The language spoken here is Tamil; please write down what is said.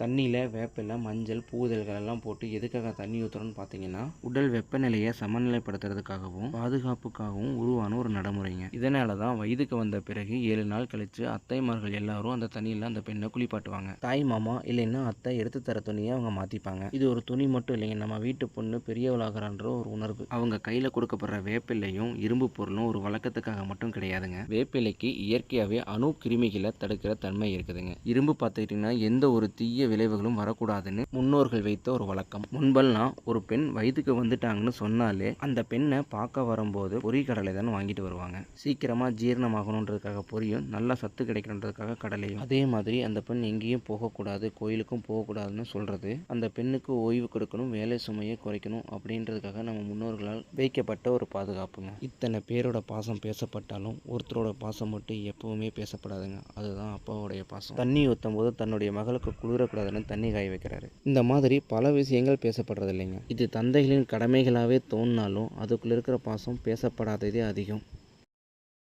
தண்ணியில் வேப்பிலை, மஞ்சள், பூதல்கள் எல்லாம் போட்டு எதுக்காக தண்ணி ஊற்றுறோன்னு பார்த்தீங்கன்னா, உடல் வெப்பநிலையை சமநிலைப்படுத்துறதுக்காகவும் பாதுகாப்புக்காகவும் உருவான ஒரு நடைமுறைங்க. இதனால தான் வயதுக்கு வந்த பிறகு 7 நாள் கழித்து அத்தைமார்கள் எல்லாரும் அந்த தண்ணியில் அந்த பெண்ணை குளிப்பாட்டுவாங்க. தாய் மாமா இல்லைன்னா அத்தை எடுத்து தர துணியை அவங்க மாற்றிப்பாங்க. இது ஒரு துணி மட்டும் இல்லைங்க, நம்ம வீட்டு பொண்ணு பெரியவளாகிறான்ற ஒரு உணர்வு. அவங்க கையில் கொடுக்கப்படுற வேப்பிலையும் இரும்பு பொருளும் ஒரு வழக்கத்துக்காக மட்டும் கிடையாதுங்க. வேப்பிலைக்கு இயற்கையாகவே அணு கிருமிகளை தடுக்கிற தன்மை இருக்குதுங்க. இரும்பு பார்த்துக்கிட்டிங்கன்னா எந்த ஒரு தீய விளைவுகளும் வரக்கூடாதுன்னு முன்னோர்கள் வைத்த ஒரு வழக்கம். முன்பெல்லாம் ஒரு பெண் வயதுக்கு வந்துட்டாங்கன்னு சொன்னாலே அந்த பெண்ணை பார்க்க வரும்போது பொரிகடலை தான் வாங்கிட்டு வருவாங்க. சீக்கிரமா ஜீரணமாகணுன்றதுக்காக பொரியும், நல்லா சத்து கிடைக்கணுன்றதுக்காக கடலையும். அதே மாதிரி அந்த பெண் எங்கேயும் போகக்கூடாது, கோயிலுக்கும் போகக்கூடாதுன்னு சொல்றது அந்த பெண்ணுக்கு ஓய்வு கொடுக்கணும், வேலை சுமையை குறைக்கணும் அப்படின்றதுக்காக நம்ம முன்னோர்களால் வைக்கப்பட்ட ஒரு பாதுகாப்புங்க. இத்தனை பேரோட பாசம் பேசப்பட்டாலும் ஒருத்தரோட பாசம் மட்டும் எப்பவுமே பேசப்படாதுங்க. அதுதான் அப்பாவுடைய பாசம். தண்ணி ஊற்றும் போது தன்னுடைய மகளுக்கு குளிர தண்ணி காய வைக்கிறாரு. இந்த மாதிரி பல விஷயங்கள் பேசப்படுறது இல்லைங்க. இது தந்தைகளின் கடமைகளாகவே தோணினாலும் அதுக்குள்ள இருக்கிற பாசம் பேசப்படாததே அதிகம்.